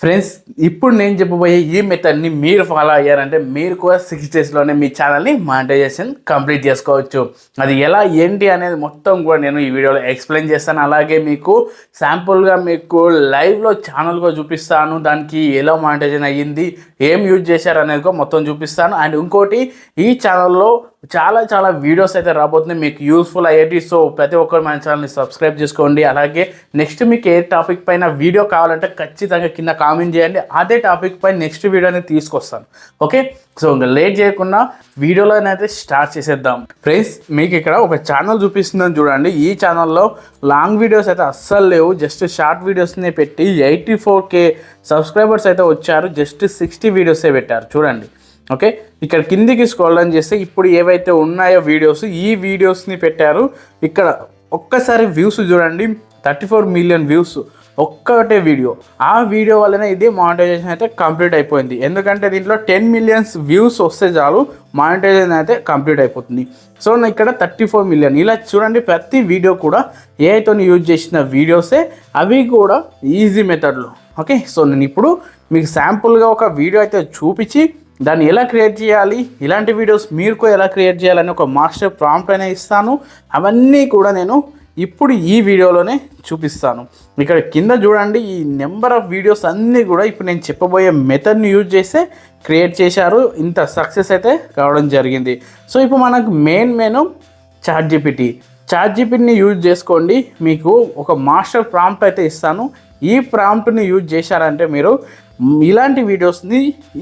Friends, ఇప్పుడు నేను చెప్పబోయే ఈ మెథడ్ని మీరు ఫాలో అయ్యారంటే మీరు కూడా 6 డేస్లోనే మీ ఛానల్ని మానిటైజేషన్ కంప్లీట్ చేసుకోవచ్చు. అది ఎలా ఏంటి అనేది మొత్తం కూడా నేను ఈ వీడియోలో ఎక్స్ప్లెయిన్ చేస్తాను. అలాగే మీకు శాంపుల్గా మీకు లైవ్లో ఛానల్ కూడా చూపిస్తాను. దానికి ఎలా మానిటైజేషన్ అయ్యింది, ఏం యూజ్ చేశారు అనేది కూడా మొత్తం చూపిస్తాను. అండ్ ఇంకోటి, ఈ ఛానల్లో చాలా వీడియోస్ అయితే రాబోతున్నాయి మీకు యూస్ఫుల్ అయ్యేటి. సో ప్రతి ఒక్కరు మన ఛానల్ని సబ్స్క్రైబ్ చేసుకోండి. అలాగే నెక్స్ట్ మీకు ఏ టాపిక్ పైన వీడియో కావాలంటే ఖచ్చితంగా కింద కామెంట్ చేయండి. అదే టాపిక్ పైన నెక్స్ట్ వీడియోని తీసుకొస్తాను. ఓకే, సో ఇంకా లేట్ చేయకుండా వీడియోలోనైతే స్టార్ట్ చేసేద్దాం. ఫ్రెండ్స్, మీకు ఇక్కడ ఒక ఛానల్ చూపిస్తుందని చూడండి. ఈ ఛానల్లో లాంగ్ వీడియోస్ అయితే అస్సలు లేవు, జస్ట్ షార్ట్ వీడియోస్ని పెట్టి 84K సబ్స్క్రైబర్స్ అయితే వచ్చారు. జస్ట్ 60 వీడియోసే పెట్టారు చూడండి. ఓకే, ఇక్కడ కిందికి స్క్రోల్ డౌన్ చేస్తే ఇప్పుడు ఏవైతే ఉన్నాయో వీడియోస్, ఈ వీడియోస్ని పెట్టారు. ఇక్కడ ఒక్కసారి వ్యూస్ చూడండి, 34 మిలియన్ వ్యూస్ ఒక్కటే వీడియో. ఆ వీడియో వల్లనే ఇది మానిటైజేషన్ అయితే కంప్లీట్ అయిపోయింది. ఎందుకంటే దీంట్లో 10 మిలియన్స్ వ్యూస్ వస్తే చాలు మానిటైజేషన్ అయితే కంప్లీట్ అయిపోతుంది. సో ఇక్కడ 34 మిలియన్ ఇలా చూడండి. ప్రతి వీడియో కూడా ఏఐతో యూజ్ చేసిన వీడియోసే, అవి కూడా ఈజీ మెథడ్లో. ఓకే, సో నేను ఇప్పుడు మీకు శాంపుల్గా ఒక వీడియో అయితే చూపించి దాన్ని ఎలా క్రియేట్ చేయాలి, ఇలాంటి వీడియోస్ మీరు ఎలా క్రియేట్ చేయాలని ఒక మాస్టర్ ప్రాంప్ట్ అయినా ఇస్తాను. అవన్నీ కూడా నేను ఇప్పుడు ఈ వీడియోలోనే చూపిస్తాను. ఇక్కడ కింద చూడండి, ఈ నెంబర్ ఆఫ్ వీడియోస్ అన్నీ కూడా ఇప్పుడు నేను చెప్పబోయే మెథడ్ని యూజ్ చేస్తే క్రియేట్ చేశారు. ఇంత సక్సెస్ అయితే కావడం జరిగింది. సో ఇప్పుడు మనకు మెయిన్ చాట్ జీపీటీని యూజ్ చేసుకోండి. మీకు ఒక మాస్టర్ ప్రాంప్ట్ అయితే ఇస్తాను. ఈ ప్రాంప్ట్ని యూజ్ చేశారంటే మీరు ఇలాంటి వీడియోస్ని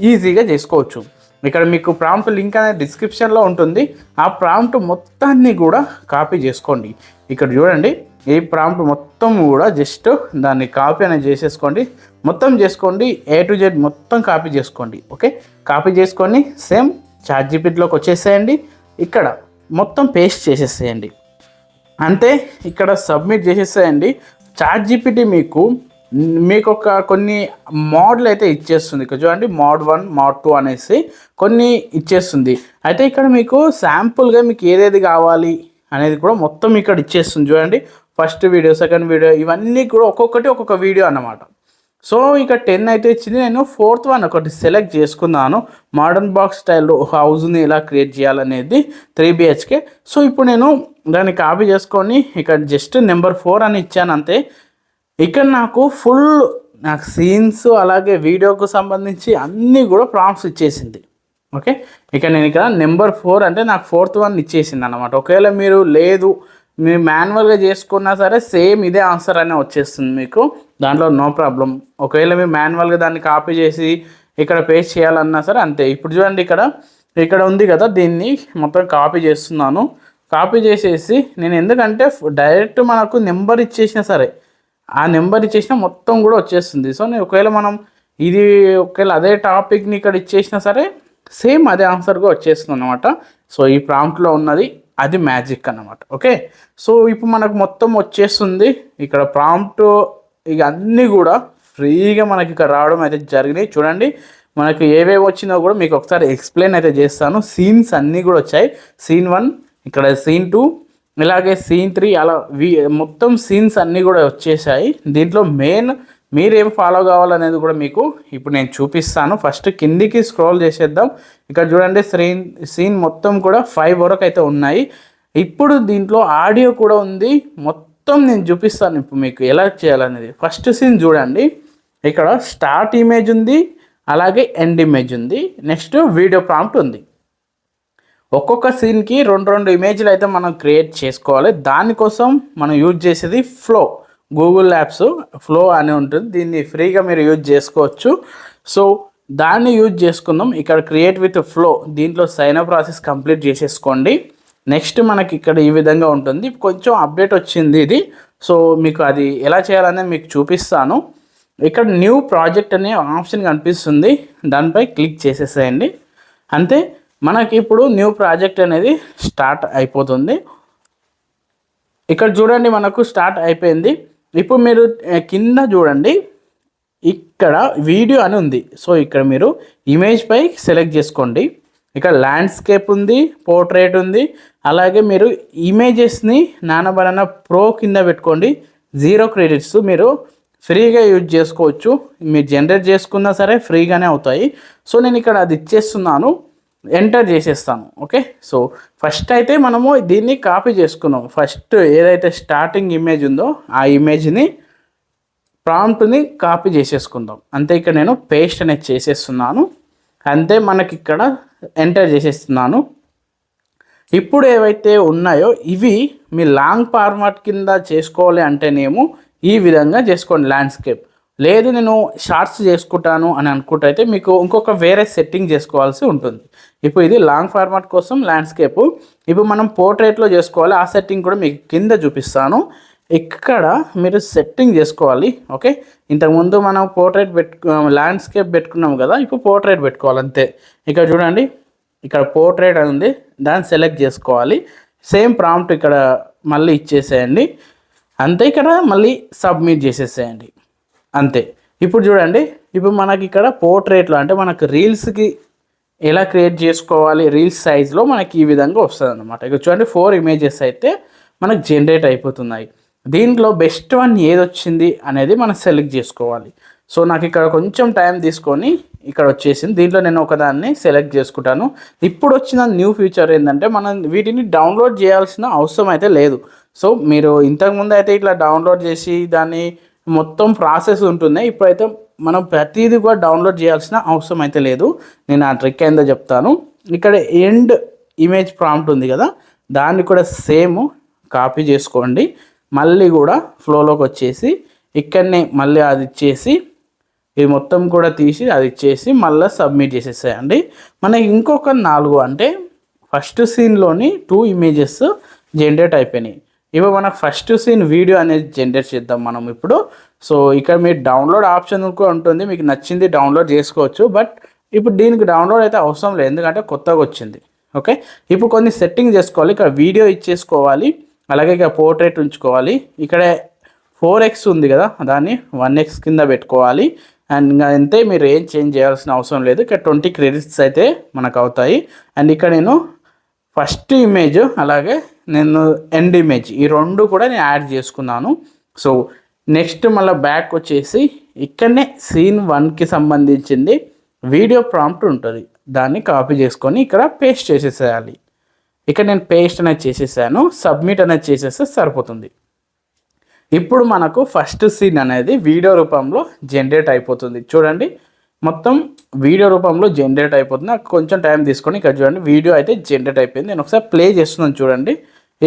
ఈజీగా చేసుకోవచ్చు. ఇక్కడ మీకు ప్రాంప్ట్ లింక్ అనేది డిస్క్రిప్షన్లో ఉంటుంది. ఆ ప్రాంప్ట్ మొత్తాన్ని కూడా కాపీ చేసుకోండి. ఇక్కడ చూడండి, ఈ ప్రాంప్ట్ మొత్తం కూడా జస్ట్ దాన్ని కాపీ అనేది చేసేసుకోండి. మొత్తం చేసుకోండి, A to Z మొత్తం కాపీ చేసుకోండి. ఓకే, కాపీ చేసుకొని సేమ్ చాట్ జీపీటీలోకి వచ్చేసేయండి. ఇక్కడ మొత్తం పేస్ట్ చేసేసేయండి. అంతే, ఇక్కడ సబ్మిట్ చేసేసేయండి. చాట్ జీపీటీ మీకు ఒక కొన్ని మోడ్లు అయితే ఇచ్చేస్తుంది. ఇక్కడ చూడండి, మోడ్ 1 మోడ్ 2 అనేసి కొన్ని ఇచ్చేస్తుంది. అయితే ఇక్కడ మీకు శాంపుల్గా మీకు ఏదేది కావాలి అనేది కూడా మొత్తం ఇక్కడ ఇచ్చేస్తుంది. చూడండి, ఫస్ట్ వీడియో, సెకండ్ వీడియో, ఇవన్నీ కూడా ఒక్కొక్క వీడియో అన్నమాట. సో ఇక 10 అయితే ఇచ్చింది. నేను 4th వన్ ఒకటి సెలెక్ట్ చేసుకున్నాను. మోడర్న్ బాక్స్ స్టైల్లో హౌస్ని ఎలా క్రియేట్ చేయాలనేది 3 BHK. సో ఇప్పుడు నేను దాన్ని కాపీ చేసుకొని ఇక్కడ జస్ట్ నెంబర్ 4 అని ఇచ్చాను అంతే. ఇక్కడ నాకు నాకు సీన్స్ అలాగే వీడియోకు సంబంధించి అన్నీ కూడా ప్రాంప్ట్స్ ఇచ్చేసింది. ఓకే, ఇక నేను ఇక్కడ నెంబర్ 4 అంటే నాకు 4th వన్ ఇచ్చేసింది అన్నమాట. ఒకవేళ మీరు మాన్యువల్గా చేసుకున్నా సరే సేమ్ ఇదే ఆన్సర్ అనే వచ్చేస్తుంది మీకు, దాంట్లో నో ప్రాబ్లం. ఒకవేళ మీరు మాన్యువల్గా దాన్ని కాపీ చేసి ఇక్కడ పేస్ట్ చేయాలన్నా సరే అంతే. ఇప్పుడు చూడండి, ఇక్కడ ఉంది కదా, దీన్ని మొత్తం కాపీ చేస్తున్నాను. కాపీ చేసేసి నేను ఎందుకంటే డైరెక్ట్ మనకు నెంబర్ ఇచ్చేసినా సరే ఆ నెంబర్ ఇచ్చేసినా మొత్తం కూడా వచ్చేస్తుంది. సో నేను ఒకవేళ అదే టాపిక్ని ఇక్కడ ఇచ్చేసినా సరే సేమ్ అదే ఆన్సర్గా వచ్చేస్తుంది అనమాట. సో ఈ ప్రాంప్ట్లో ఉన్నది అది మ్యాజిక్ అన్నమాట. ఓకే, సో ఇప్పుడు మనకు మొత్తం వచ్చేస్తుంది. ఇక్కడ ప్రాంప్ట్ ఇక అన్నీ కూడా ఫ్రీగా మనకి ఇక్కడ రావడం అయితే జరిగినాయి. చూడండి, మనకి ఏవేవి వచ్చినా కూడా మీకు ఒకసారి ఎక్స్ప్లెయిన్ అయితే చేస్తాను. సీన్స్ అన్నీ కూడా వచ్చాయి. సీన్ 1, ఇక్కడ సీన్ 2, ఇలాగే సీన్ 3, అలా మొత్తం సీన్స్ అన్నీ కూడా వచ్చేసాయి. దీంట్లో మెయిన్ మీరేం ఫాలో కావాలనేది కూడా మీకు ఇప్పుడు నేను చూపిస్తాను. ఫస్ట్ కిందికి స్క్రోల్ చేసేద్దాం. ఇక్కడ చూడండి, సీన్ మొత్తం కూడా 5 వరకు అయితే ఉన్నాయి. ఇప్పుడు దీంట్లో ఆడియో కూడా ఉంది. మొత్తం నేను చూపిస్తాను ఇప్పుడు మీకు ఎలా చేయాలనేది. ఫస్ట్ సీన్ చూడండి, ఇక్కడ స్టార్ట్ ఇమేజ్ ఉంది, అలాగే ఎండ్ ఇమేజ్ ఉంది, నెక్స్ట్ వీడియో ప్రాంప్ట్ ఉంది. ఒక్కొక్క సీన్కి 2 ఇమేజ్లు అయితే మనం క్రియేట్ చేసుకోవాలి. దానికోసం మనం యూజ్ చేసేది గూగుల్ యాప్స్ ఫ్లో అని ఉంటుంది. దీన్ని ఫ్రీగా మీరు యూజ్ చేసుకోవచ్చు. సో దాన్ని యూజ్ చేసుకుందాం. ఇక్కడ క్రియేట్ విత్ ఫ్లో, దీంట్లో సైన్ అప్ ప్రాసెస్ కంప్లీట్ చేసేసుకోండి. నెక్స్ట్ మనకి ఇక్కడ ఈ విధంగా ఉంటుంది. కొంచెం అప్డేట్ వచ్చింది ఇది. సో మీకు అది ఎలా చేయాలనేది మీకు చూపిస్తాను. ఇక్కడ న్యూ ప్రాజెక్ట్ అనే ఆప్షన్ కనిపిస్తుంది, దానిపై క్లిక్ చేసేసేయండి. అంతే, మనకి ఇప్పుడు న్యూ ప్రాజెక్ట్ అనేది స్టార్ట్ అయిపోతుంది. ఇక్కడ చూడండి, మనకు స్టార్ట్ అయిపోయింది. ఇప్పుడు మీరు కింద చూడండి, ఇక్కడ వీడియో అని ఉంది. సో ఇక్కడ మీరు ఇమేజ్ పై సెలెక్ట్ చేసుకోండి. ఇక్కడ ల్యాండ్స్కేప్ ఉంది, పోర్ట్రేట్ ఉంది, అలాగే మీరు ఇమేజెస్ని నానబనానా ప్రో కింద పెట్టుకోండి. 0 క్రెడిట్స్, మీరు ఫ్రీగా యూజ్ చేసుకోవచ్చు. మీరు జనరేట్ చేసుకున్నా సరే ఫ్రీగానే అవుతాయి. సో నేను ఇక్కడ అది ఇచ్చేస్తున్నాను, ఎంటర్ చేసేస్తాను. ఓకే, సో ఫస్ట్ అయితే మనము దీన్ని కాపీ చేసుకున్నాం. ఫస్ట్ ఏదైతే స్టార్టింగ్ ఇమేజ్ ఉందో ఆ ఇమేజ్ని ప్రాంప్ట్ని కాపీ చేసేసుకుందాం. అంతే, ఇక్కడ నేను పేస్ట్ అనేది చేసేస్తున్నాను. అంతే, మనకి ఇక్కడ ఎంటర్ చేసేస్తున్నాను. ఇప్పుడు ఏవైతే ఉన్నాయో ఇవి మీ లాంగ్ ఫార్మాట్ కింద చేసుకోవాలి అంటేనేమో ఈ విధంగా చేసుకోండి ల్యాండ్స్కేప్. లేదు నేను షార్ట్స్ చేసుకుంటాను అని అనుకుంటే అయితే మీకు ఇంకొక వేరే సెట్టింగ్ చేసుకోవాల్సి ఉంటుంది. ఇప్పుడు ఇది లాంగ్ ఫార్మాట్ కోసం ల్యాండ్స్కేప్. ఇప్పుడు మనం పోర్ట్రేట్లో చేసుకోవాలి, ఆ సెట్టింగ్ కూడా మీకు కింద చూపిస్తాను. ఇక్కడ మీరు సెట్టింగ్ చేసుకోవాలి. ఓకే, ఇంతకుముందు మనం పోర్ట్రేట్ ల్యాండ్స్కేప్ పెట్టుకున్నాం కదా, ఇప్పుడు పోర్ట్రేట్ పెట్టుకోవాలి. అంతే, ఇక్కడ చూడండి, ఇక్కడ పోర్ట్రేట్ అని ఉంది, దాన్ని సెలెక్ట్ చేసుకోవాలి. సేమ్ ప్రాంప్ట్ ఇక్కడ మళ్ళీ ఇచ్చేసేయండి. అంతే, ఇక్కడ మళ్ళీ సబ్మిట్ చేసేసేయండి. అంతే. ఇప్పుడు చూడండి, ఇప్పుడు మనకి ఇక్కడ పోర్ట్రేట్లో అంటే మనకు రీల్స్కి ఎలా క్రియేట్ చేసుకోవాలి, రీల్స్ సైజ్లో మనకి ఈ విధంగా వస్తుంది అనమాట. ఇక్కడ చూడండి 4 ఇమేజెస్ అయితే మనకు జనరేట్ అయిపోతున్నాయి. దీంట్లో బెస్ట్ వన్ ఏది వచ్చింది అనేది మనం సెలెక్ట్ చేసుకోవాలి. సో నాకు ఇక్కడ కొంచెం టైం తీసుకొని ఇక్కడ వచ్చేసింది. దీంట్లో నేను ఒకదాన్ని సెలెక్ట్ చేసుకుంటాను. ఇప్పుడు వచ్చిన న్యూ ఫీచర్ ఏంటంటే మనం వీటిని డౌన్లోడ్ చేయాల్సిన అవసరం అయితే లేదు. సో మీరు ఇంతకుముందు అయితే ఇట్లా డౌన్లోడ్ చేసి దాన్ని మొత్తం ప్రాసెస్ ఉంటుంది. ఇప్పుడైతే మనం ప్రతిదీ కూడా డౌన్లోడ్ చేయాల్సిన అవసరం అయితే లేదు. నేను ఆ ట్రిక్ ఏందో చెప్తాను. ఇక్కడ ఎండ్ ఇమేజ్ ప్రాంప్ట్ ఉంది కదా, దాన్ని కూడా సేమ్ కాపీ చేసుకోండి. మళ్ళీ కూడా ఫ్లోలోకి వచ్చేసి ఇక్కడనే మళ్ళీ అది ఇచ్చేసి ఇది మొత్తం కూడా తీసి అది ఇచ్చేసి మళ్ళీ సబ్మిట్ చేసేసేయండి. మనకి ఇంకొక 4 అంటే ఫస్ట్ సీన్లోని 2 ఇమేజెస్ జనరేట్ అయిపోయినాయి. ఇప్పుడు మనకు ఫస్ట్ సీన్ వీడియో అనేది జనరేట్ చేద్దాం మనం ఇప్పుడు. సో ఇక్కడ మీరు డౌన్లోడ్ ఆప్షన్ కూడా ఉంటుంది, మీకు నచ్చింది డౌన్లోడ్ చేసుకోవచ్చు. బట్ ఇప్పుడు దీనికి డౌన్లోడ్ అయితే అవసరం లేదు, ఎందుకంటే కొత్తగా వచ్చింది. ఓకే, ఇప్పుడు కొన్ని సెట్టింగ్ చేసుకోవాలి. ఇక్కడ వీడియో ఇచ్చేసుకోవాలి, అలాగే ఇక్కడ పోర్ట్రేట్ ఉంచుకోవాలి. ఇక్కడ 4x ఉంది కదా, దాన్ని 1x కింద పెట్టుకోవాలి. అండ్ ఇంకా అంతే, మీరు ఏం చేంజ్ చేయాల్సిన అవసరం లేదు. ఇక్కడ 20 క్రెడిట్స్ అయితే మనకు అవుతాయి. అండ్ ఇక్కడ నేను ఫస్ట్ ఇమేజ్ అలాగే నేను ఎండ్ ఇమేజ్ ఈ 2 కూడా నేను యాడ్ చేసుకున్నాను. సో నెక్స్ట్ మళ్ళీ బ్యాక్ వచ్చేసి ఇక్కడనే సీన్ 1కి సంబంధించింది వీడియో ప్రాంప్ట్ ఉంటుంది, దాన్ని కాపీ చేసుకొని ఇక్కడ పేస్ట్ చేసేసేయాలి. ఇక్కడ నేను పేస్ట్ అనేది చేసేసాను, సబ్మిట్ అనేది చేసేస్తే సరిపోతుంది. ఇప్పుడు మనకు ఫస్ట్ సీన్ అనేది వీడియో రూపంలో జనరేట్ అయిపోతుంది. చూడండి, మొత్తం వీడియో రూపంలో జనరేట్ అయిపోతుంది. నాకు కొంచెం టైం తీసుకొని ఇక్కడ చూడండి వీడియో అయితే జనరేట్ అయిపోయింది. నేను ఒకసారి ప్లే చేస్తున్నాను చూడండి.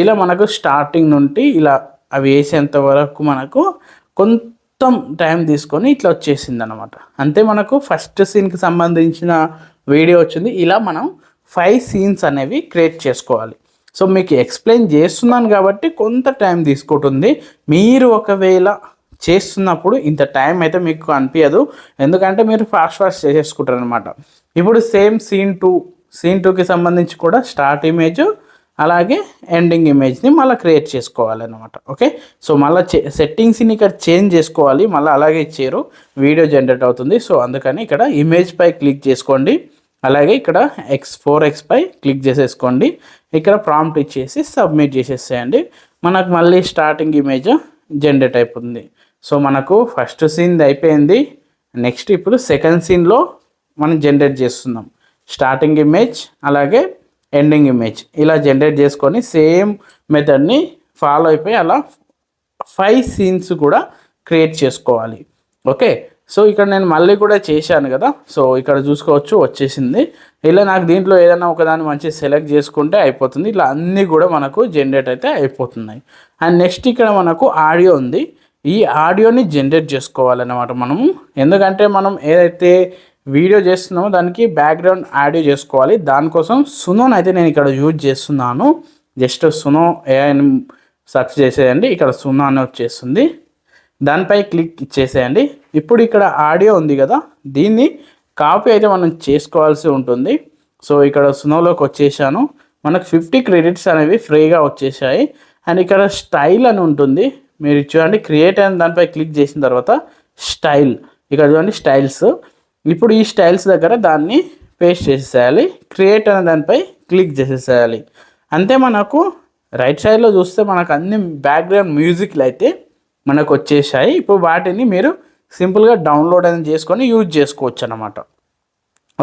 ఇలా మనకు స్టార్టింగ్ నుండి ఇలా అవి వేసేంత వరకు మనకు కొంచెం టైం తీసుకొని ఇట్లా వచ్చేసింది అనమాట. అంతే, మనకు ఫస్ట్ సీన్కి సంబంధించిన వీడియో వచ్చింది. ఇలా మనం 5 సీన్స్ అనేవి క్రియేట్ చేసుకోవాలి. సో మీకు ఎక్స్ప్లెయిన్ చేస్తున్నాను కాబట్టి కొంత టైం తీసుకుంటుంది. మీరు ఒకవేళ చేస్తున్నప్పుడు ఇంత టైం అయితే మీకు అనిపించదు, ఎందుకంటే మీరు ఫాస్ట్ చేసేసుకుంటారు అనమాట. ఇప్పుడు సేమ్ సీన్ 2కి సంబంధించి కూడా స్టార్ట్ ఇమేజ్ అలాగే ఎండింగ్ ఇమేజ్ని మళ్ళీ క్రియేట్ చేసుకోవాలన్నమాట. ఓకే, సో మళ్ళీ సెట్టింగ్స్ని ఇక్కడ చేంజ్ చేసుకోవాలి. మళ్ళీ అలాగే ఇచ్చారు, వీడియో జనరేట్ అవుతుంది. సో అందుకని ఇక్కడ ఇమేజ్ పై క్లిక్ చేసుకోండి, అలాగే ఇక్కడ 4x పై క్లిక్ చేసేసుకోండి. ఇక్కడ ప్రాంప్ట్ ఇచ్చేసి సబ్మిట్ చేసేసేయండి. మనకు మళ్ళీ స్టార్టింగ్ ఇమేజ్ జనరేట్ అయిపోతుంది. సో మనకు ఫస్ట్ సీన్ అయిపోయింది. నెక్స్ట్ ఇప్పుడు సెకండ్ సీన్లో మనం జనరేట్ చేస్తున్నాం. స్టార్టింగ్ ఇమేజ్ అలాగే ఎండింగ్ ఇమేజ్ ఇలా జనరేట్ చేసుకొని సేమ్ మెథడ్ని ఫాలో అయిపోయి అలా 5 సీన్స్ కూడా క్రియేట్ చేసుకోవాలి. ఓకే, సో ఇక్కడ నేను మళ్ళీ కూడా చేశాను కదా, సో ఇక్కడ చూసుకోవచ్చు వచ్చేసింది. ఇలా నాకు దీంట్లో ఏదైనా ఒకదాన్ని మంచి సెలెక్ట్ చేసుకుంటే అయిపోతుంది. ఇలా అన్నీ కూడా మనకు జనరేట్ అయితే అయిపోతున్నాయి. అండ్ నెక్స్ట్ ఇక్కడ మనకు ఆడియో ఉంది. ఈ ఆడియోని జనరేట్ చేసుకోవాలన్నమాట మనము, ఎందుకంటే మనం ఏదైతే వీడియో చేస్తున్నామో దానికి బ్యాక్గ్రౌండ్ ఆడియో చేసుకోవాలి. దానికోసం సునోని అయితే నేను ఇక్కడ యూజ్ చేస్తున్నాను. జస్ట్ సునో ఏఐని సెర్చ్ చేసేయండి, ఇక్కడ సునో అని వచ్చేస్తుంది. దానిపై క్లిక్ ఇచ్చేసేయండి. ఇప్పుడు ఇక్కడ ఆడియో ఉంది కదా, దీన్ని కాపీ అయితే మనం చేసుకోవాల్సి ఉంటుంది. సో ఇక్కడ సునోలోకి వచ్చేసాను. మనకు 50 క్రెడిట్స్ అనేవి ఫ్రీగా వచ్చేసాయి. అండ్ ఇక్కడ స్టైల్ అని ఉంటుంది, మీరు చూడండి క్రియేట్ అయిన దానిపై క్లిక్ చేసిన తర్వాత స్టైల్, ఇక్కడ చూడండి స్టైల్స్. ఇప్పుడు ఈ స్టైల్స్ దగ్గర దాన్ని పేస్ట్ చేసేసేయాలి, క్రియేట్ అనే దానిపై క్లిక్ చేసేసేయాలి. అంతే, మనకు రైట్ సైడ్లో చూస్తే మనకు అన్ని బ్యాక్గ్రౌండ్ మ్యూజిక్లు అయితే మనకు వచ్చేసాయి. ఇప్పుడు వాటిని మీరు సింపుల్గా డౌన్లోడ్ అనేది చేసుకొని యూజ్ చేసుకోవచ్చు అన్నమాట.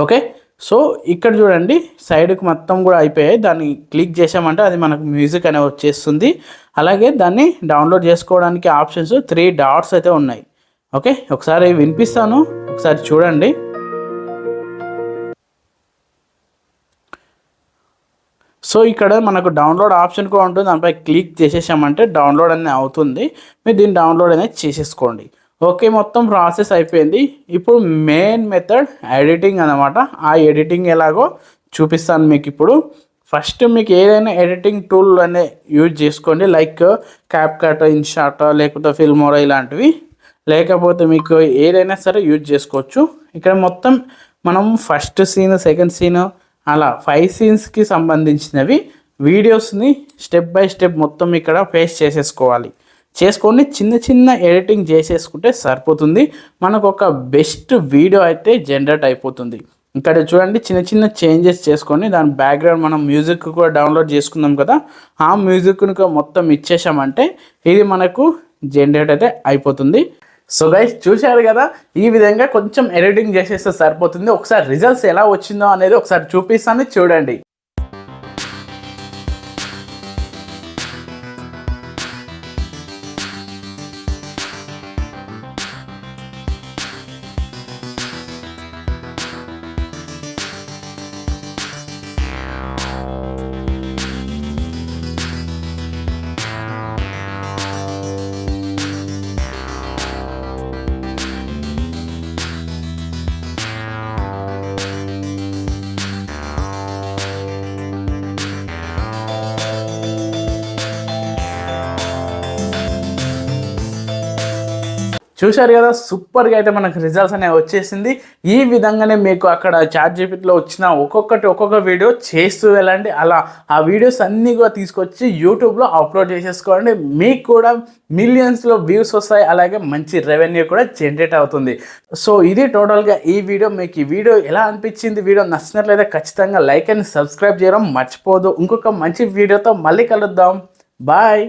ఓకే, సో ఇక్కడ చూడండి సైడ్కి మొత్తం కూడా అయిపోయాయి. దాన్ని క్లిక్ చేసామంటే అది మనకు మ్యూజిక్ అనేది వచ్చేస్తుంది. అలాగే దాన్ని డౌన్లోడ్ చేసుకోవడానికి ఆప్షన్స్ 3 డాట్స్ అయితే ఉన్నాయి. ఓకే, ఒకసారి వినిపిస్తాను, ఒకసారి చూడండి. సో ఇక్కడ మనకు డౌన్లోడ్ ఆప్షన్ కూడా ఉంటుంది. దానిపై క్లిక్ చేసేసామంటే డౌన్లోడ్ అనేది అవుతుంది. మీరు దీన్ని డౌన్లోడ్ అనేది చేసేసుకోండి. ఓకే, మొత్తం ప్రాసెస్ అయిపోయింది. ఇప్పుడు మెయిన్ మెథడ్ ఎడిటింగ్ అనమాట. ఆ ఎడిటింగ్ ఎలాగో చూపిస్తాను మీకు ఇప్పుడు. ఫస్ట్ మీకు ఏదైనా ఎడిటింగ్ టూల్ అనే యూజ్ చేసుకోండి. లైక్ క్యాప్కట్, ఇన్షాట్, లేకపోతే ఫిల్మోరా ఇలాంటివి. లేకపోతే మీకు ఏదైనా సరే యూజ్ చేసుకోవచ్చు. ఇక్కడ మొత్తం మనం ఫస్ట్ సీన్, సెకండ్ సీన్ అలా 5 సీన్స్కి సంబంధించినవి వీడియోస్ని స్టెప్ బై స్టెప్ మొత్తం ఇక్కడ పేస్ట్ చేసుకొని చిన్న చిన్న ఎడిటింగ్ చేసేసుకుంటే సరిపోతుంది. మనకు ఒక బెస్ట్ వీడియో అయితే జనరేట్ అయిపోతుంది. ఇక్కడ చూడండి చిన్న చిన్న చేంజెస్ చేసుకొని దాని బ్యాక్గ్రౌండ్ మనం మ్యూజిక్ కూడా డౌన్లోడ్ చేసుకుందాం కదా, ఆ మ్యూజిక్ని మొత్తం ఇచ్చేసామంటే ఇది మనకు జనరేట్ అయితే అయిపోతుంది. సో గైస్ చూశారు కదా, ఈ విధంగా కొంచెం ఎడిటింగ్ చేసేస్తే సరిపోతుంది. ఒకసారి రిజల్ట్స్ ఎలా వచ్చిందో అనేది ఒకసారి చూపిస్తాను, చూడండి. చూశారు కదా, సూపర్గా అయితే మనకు రిజల్ట్స్ అనేవి వచ్చేసింది. ఈ విధంగానే మీకు అక్కడ ChatGPTలో వచ్చిన ఒక్కొక్క వీడియో చేస్తూ వెళ్ళండి. అలా ఆ వీడియోస్ అన్నీ కూడా తీసుకొచ్చి యూట్యూబ్లో అప్లోడ్ చేసేసుకోండి. మీకు కూడా మిలియన్స్లో వ్యూస్ వస్తాయి, అలాగే మంచి రెవెన్యూ కూడా జనరేట్ అవుతుంది. సో ఇది టోటల్గా ఈ వీడియో. మీకు ఈ వీడియో ఎలా అనిపించింది? వీడియో నచ్చినట్లయితే ఖచ్చితంగా లైక్ అండ్ సబ్స్క్రైబ్ చేయడం మర్చిపోదు. ఇంకొక మంచి వీడియోతో మళ్ళీ కలుద్దాం. బాయ్.